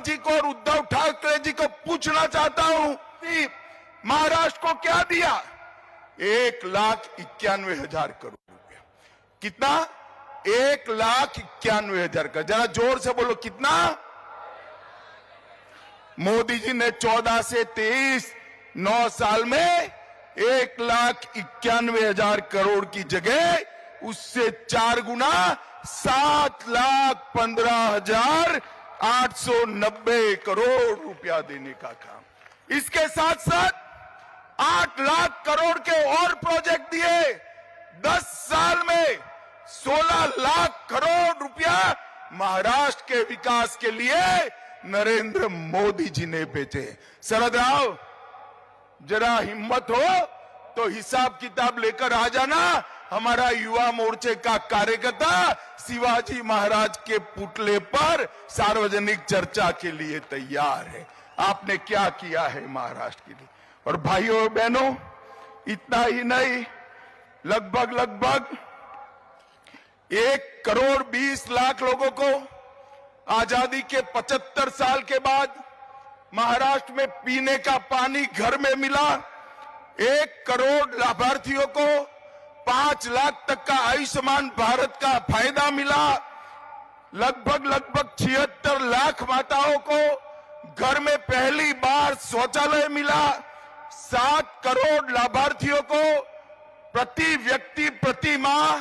जी को और उद्धव ठाकरे जी को पूछना चाहता हूं कि महाराष्ट्र को क्या दिया? 1,91,000 करोड़ रुपया। कितना? 1,91,000 का। जरा जोर से बोलो, कितना? मोदी जी ने 14 से 23 9 साल में 1,91,000 करोड़ की जगह उससे 4 गुना 7,15,890 करोड़ रुपया देने का काम। इसके साथ साथ 8 लाख करोड़ के और प्रोजेक्ट दिए। 10 साल में 16 लाख करोड़ रुपया महाराष्ट्र के विकास के लिए नरेंद्र मोदी जी ने भेजे। शरद राव, जरा हिम्मत हो तो हिसाब किताब लेकर आ जाना। हमारा युवा मोर्चे का कार्यकर्ता शिवाजी महाराज के पुतले पर सार्वजनिक चर्चा के लिए तैयार है। आपने क्या किया है महाराष्ट्र के लिए? और भाइयों बहनों, इतना ही नहीं, लगभग 1,20,00,000 लोगों को आजादी के 75 साल के बाद महाराष्ट्र में पीने का पानी घर में मिला। 1 करोड़ लाभार्थियों को 5 लाख तक का आयुष्मान भारत का फायदा मिला। लगभग 76 लाख माताओं को घर में पहली बार शौचालय मिला। 7 करोड़ लाभार्थियों को प्रति व्यक्ति प्रति माह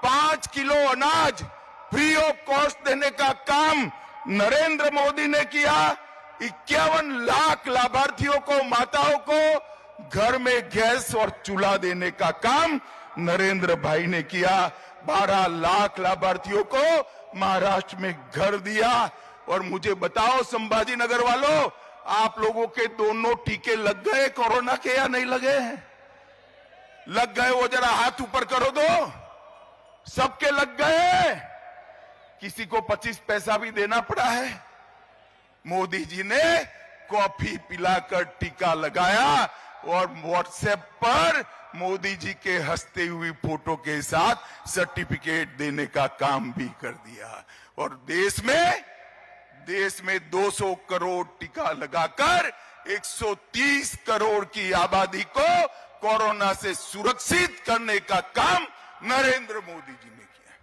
5 किलो अनाज फ्री ऑफ कॉस्ट देने का काम नरेंद्र मोदी ने किया। 51 लाख लाभार्थियों को, माताओं को घर में गैस और चूल्हा देने का काम नरेंद्र भाई ने किया। 12 लाख लाभार्थियों को महाराष्ट्र में घर दिया। और मुझे बताओ संभाजी नगर वालों, आप लोगों के दोनों टीके लग गए कोरोना के या नहीं लगे हैं? लग गए? वो जरा हाथ ऊपर करो दो। सबके लग गए? किसी को 25 पैसा भी देना पड़ा है? मोदी जी ने कॉफी पिलाकर टीका लगाया और व्हाट्सएप पर मोदी जी के हंसते हुई फोटो के साथ सर्टिफिकेट देने का काम भी कर दिया। और देश में 200 करोड़ टीका लगाकर 130 करोड़ की आबादी को कोरोना से सुरक्षित करने का काम नरेंद्र मोदी जी ने किया।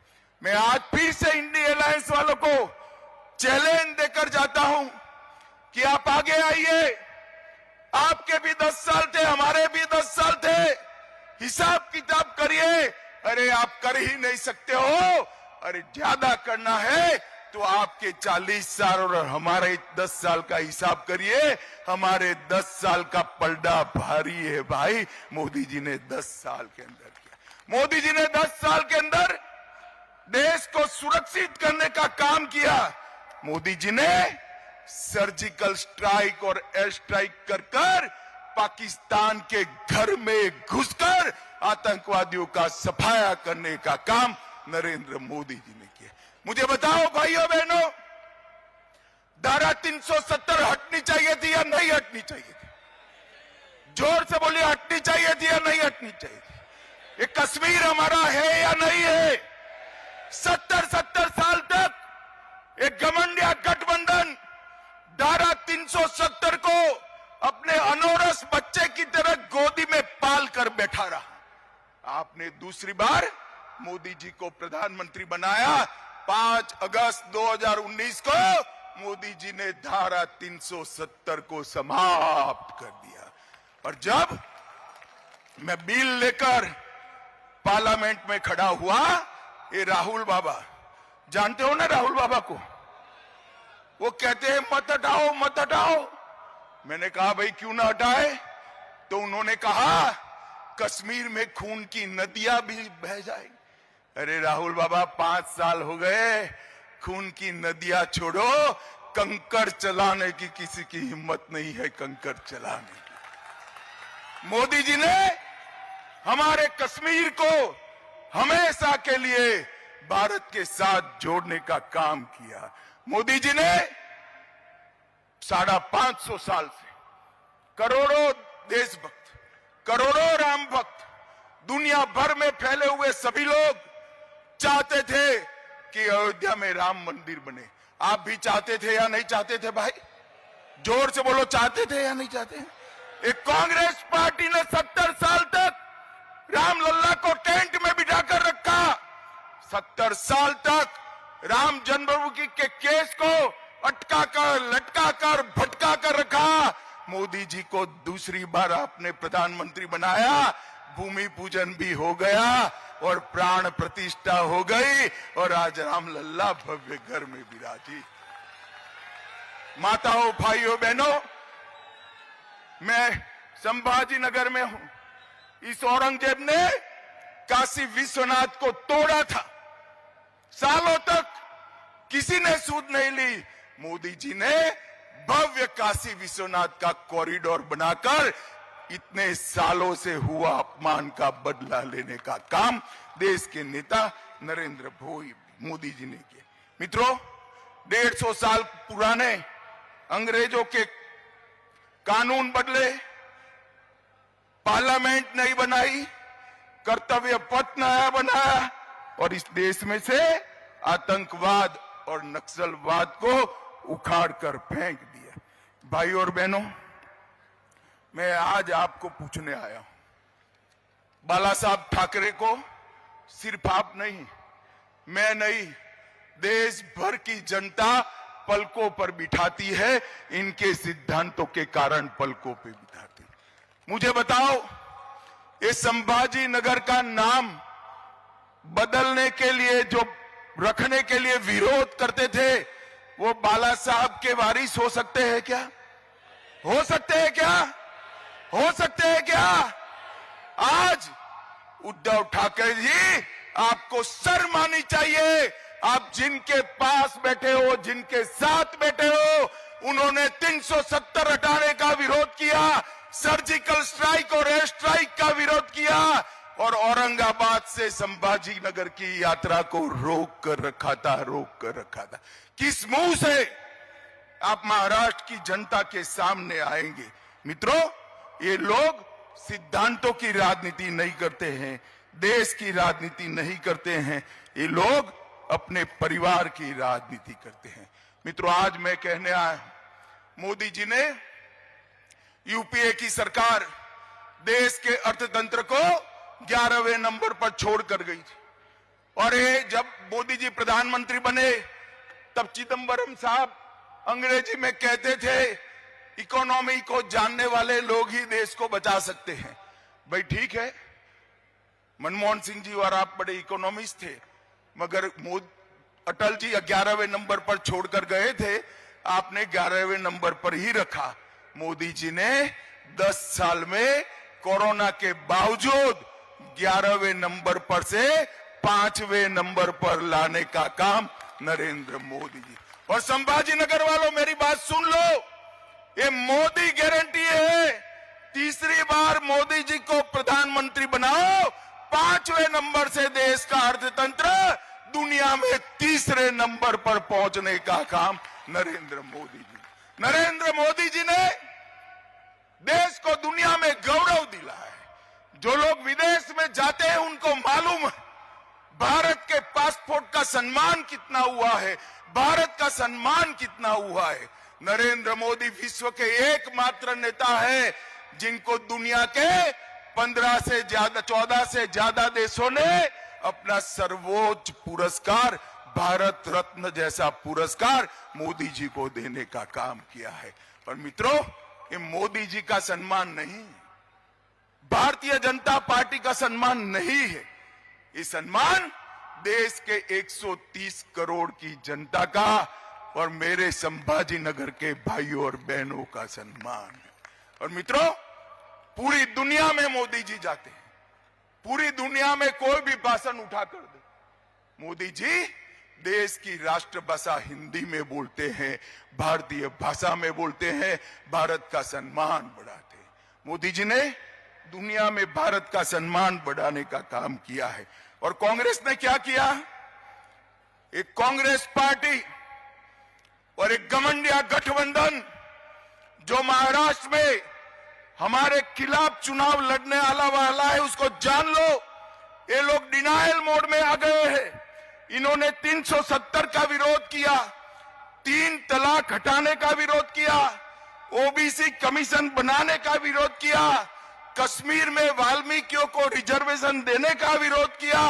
मैं आज फिर से इंडिया अलायंस वालों को चैलेंज देकर जाता हूं कि आप आगे आइए। आपके भी 10 साल थे, हमारे भी 10 साल थे। हिसाब किताब करिए। अरे आप कर ही नहीं सकते हो, अरे ज्यादा करना है तो आपके 40 साल और हमारे 10 साल का हिसाब करिए। हमारे 10 साल का पलड़ा भारी है भाई। मोदी जी ने 10 साल के अंदर किया। मोदी जी ने 10 साल के अंदर देश को सुरक्षित करने का काम किया। मोदी जी ने सर्जिकल स्ट्राइक और एयर स्ट्राइक कर पाकिस्तान के घर में घुसकर आतंकवादियों का सफाया करने का काम नरेंद्र मोदी जी ने किया। मुझे बताओ भाइयों बहनों, धारा 370 हटनी चाहिए थी या नहीं हटनी चाहिए थी? जोर से बोलिए, हटनी चाहिए थी या नहीं हटनी चाहिए थी? ये कश्मीर हमारा है या नहीं है? 70 साल तक एक घमंडिया गठबंधन धारा 370 को अपने अनोरस बच्चे की तरह गोदी में पाल कर बैठा रहा। आपने दूसरी बार मोदी जी को प्रधानमंत्री बनाया। 5 अगस्त 2019 को मोदी जी ने धारा 370 को समाप्त कर दिया। और जब मैं बिल लेकर पार्लियामेंट में खड़ा हुआ, ये राहुल बाबा, जानते हो ना राहुल बाबा को, वो कहते हैं मत हटाओ मत हटाओ। मैंने कहा भाई क्यों ना हटाए? तो उन्होंने कहा कश्मीर में खून की नदियां भी बह जाएंगी। अरे राहुल बाबा, 5 साल हो गए, खून की नदियां छोड़ो, कंकड़ चलाने की किसी की हिम्मत नहीं है। कंकड़ चलाने की मोदी जी ने हमारे कश्मीर को हमेशा के लिए भारत के साथ जोड़ने का काम किया। मोदी जी ने 550 साल से करोड़ों देशभक्त, करोड़ों राम भक्त, दुनिया भर में फैले हुए सभी लोग चाहते थे कि अयोध्या में राम मंदिर बने। आप भी चाहते थे या नहीं चाहते थे भाई? जोर से बोलो, चाहते थे या नहीं चाहते? एक कांग्रेस पार्टी ने 70 साल तक रामलल्ला को टेंट में बिठाकर रखा। 70 साल तक राम जन्मभूमि के केस को अटका कर, लटका कर, भटका कर रखा। मोदी जी को दूसरी बार आपने प्रधानमंत्री बनाया, भूमि पूजन भी हो गया और प्राण प्रतिष्ठा हो गई और आज रामलल्ला भव्य घर में विराजी। माताओं, भाइयों, बहनों, मैं संभाजी नगर में हूं। इस औरंगजेब ने काशी विश्वनाथ को तोड़ा था। सालों तक किसी ने सूद नहीं ली। मोदी जी ने भव्य काशी विश्वनाथ का कॉरिडोर बनाकर इतने सालों से हुआ अपमान का बदला लेने का काम देश के नेता नरेंद्र मोदी जी ने किया। मित्रों, 150 साल पुराने अंग्रेजों के कानून बदले, पार्लियामेंट नहीं बनाई, कर्तव्य पथ नया बनाया और इस देश में से आतंकवाद और नक्सलवाद को उखाड़ कर फेंक दिया। भाई और बहनों, मैं आज आपको पूछने आया हूं, बाला साहब ठाकरे को सिर्फ आप नहीं, मैं नहीं, देश भर की जनता पलकों पर बिठाती है। इनके सिद्धांतों के कारण पलकों पे बिठाती। मुझे बताओ, ये संभाजी नगर का नाम बदलने के लिए, जो रखने के लिए विरोध करते थे, वो बाला साहब के वारिस हो सकते हैं क्या? हो सकते हैं क्या? हो सकते हैं क्या? आज उद्धव ठाकरे जी, आपको शर्म आनी चाहिए। आप जिनके पास बैठे हो, जिनके साथ बैठे हो, उन्होंने 370 हटाने का विरोध किया, सर्जिकल स्ट्राइक और एयर स्ट्राइक का विरोध किया और औरंगाबाद से संभाजी नगर की यात्रा को रोक कर रखा था। किस मुंह से आप महाराष्ट्र की जनता के सामने आएंगे? मित्रों, ये लोग सिद्धांतों की राजनीति नहीं करते हैं, देश की राजनीति नहीं करते हैं, ये लोग अपने परिवार की राजनीति करते हैं। मित्रों, आज मैं कहने आया, मोदी जी ने यूपीए की सरकार देश के अर्थतंत्र को 11वें नंबर पर छोड़कर गई थी और ये जब मोदी जी प्रधानमंत्री बने तब चिदंबरम साहब अंग्रेजी में कहते थे, इकोनॉमी को जानने वाले लोग ही देश को बचा सकते हैं। भाई ठीक है, मनमोहन सिंह जी और आप बड़े इकोनॉमिस्ट थे, मगर अटल जी 11वें नंबर पर छोड़कर गए थे, आपने 11वें नंबर पर ही रखा। मोदी जी ने 10 साल में कोरोना के बावजूद 11वें नंबर पर से 5वें नंबर पर लाने का काम नरेंद्र मोदी जी। और संभाजी नगर वालों, मेरी बात सुन लो, ये मोदी गारंटी है, तीसरी बार मोदी जी को प्रधानमंत्री बनाओ, 5वें नंबर से देश का अर्थतंत्र दुनिया में तीसरे नंबर पर पहुंचने का काम नरेंद्र मोदी जी। नरेंद्र मोदी जी ने देश को दुनिया में गौरव दिला है। जो लोग विदेश में जाते हैं उनको मालूम है भारत के पासपोर्ट का सम्मान कितना हुआ है, भारत का सम्मान कितना हुआ है। नरेंद्र मोदी विश्व के एकमात्र नेता है जिनको दुनिया के 14 से ज्यादा देशों ने अपना सर्वोच्च पुरस्कार, भारत रत्न जैसा पुरस्कार मोदी जी को देने का काम किया है। और मित्रों, ये मोदी जी का सम्मान नहीं, भारतीय जनता पार्टी का सम्मान नहीं है, ये सम्मान देश के 130 करोड़ की जनता का और मेरे संभाजी नगर के भाइयों और बहनों का सम्मान है। और मित्रों, पूरी दुनिया में मोदी जी जाते हैं, पूरी दुनिया में कोई भी भाषण उठा कर दे, मोदी जी देश की राष्ट्रभाषा हिंदी में बोलते हैं, भारतीय भाषा में बोलते हैं, भारत का सम्मान बढ़ाते हैं। मोदी जी ने दुनिया में भारत का सम्मान बढ़ाने का काम किया है। और कांग्रेस ने क्या किया? एक कांग्रेस पार्टी और एक घमंडिया गठबंधन जो महाराष्ट्र में हमारे खिलाफ चुनाव लड़ने वाला है, उसको जान लो, ये लोग डिनायल मोड में आ गए हैं। इन्होंने 370 का विरोध किया, 3 तलाक हटाने का विरोध किया, ओबीसी कमीशन बनाने का विरोध किया, कश्मीर में वाल्मीकियों को रिजर्वेशन देने का विरोध किया,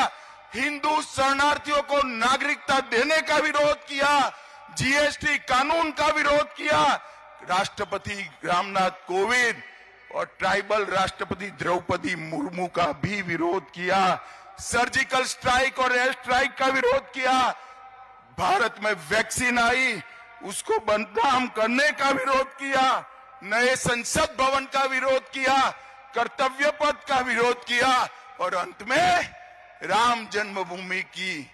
हिंदू शरणार्थियों को नागरिकता देने का विरोध किया, जीएसटी कानून का विरोध किया, राष्ट्रपति रामनाथ कोविंद और ट्राइबल राष्ट्रपति द्रौपदी मुर्मू का भी विरोध किया, सर्जिकल स्ट्राइक और एयर स्ट्राइक का विरोध किया, भारत में वैक्सीन आई उसको बदनाम करने का विरोध किया, नए संसद भवन का विरोध किया, कर्तव्य पथ का विरोध किया और अंत में राम जन्मभूमि की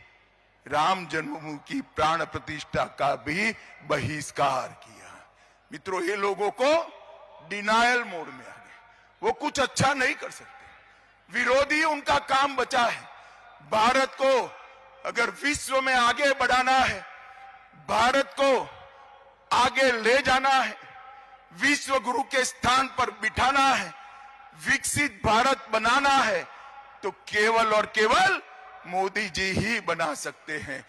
प्राण प्रतिष्ठा का भी बहिष्कार किया। मित्रों, ये लोगों को डिनायल मोड में आ गए, वो कुछ अच्छा नहीं कर सकते, विरोधी उनका काम बचा है। भारत को अगर विश्व में आगे बढ़ाना है, भारत को आगे ले जाना है, विश्व गुरु के स्थान पर बिठाना है, विकसित भारत बनाना है, तो केवल और केवल मोदी जी ही बना सकते हैं।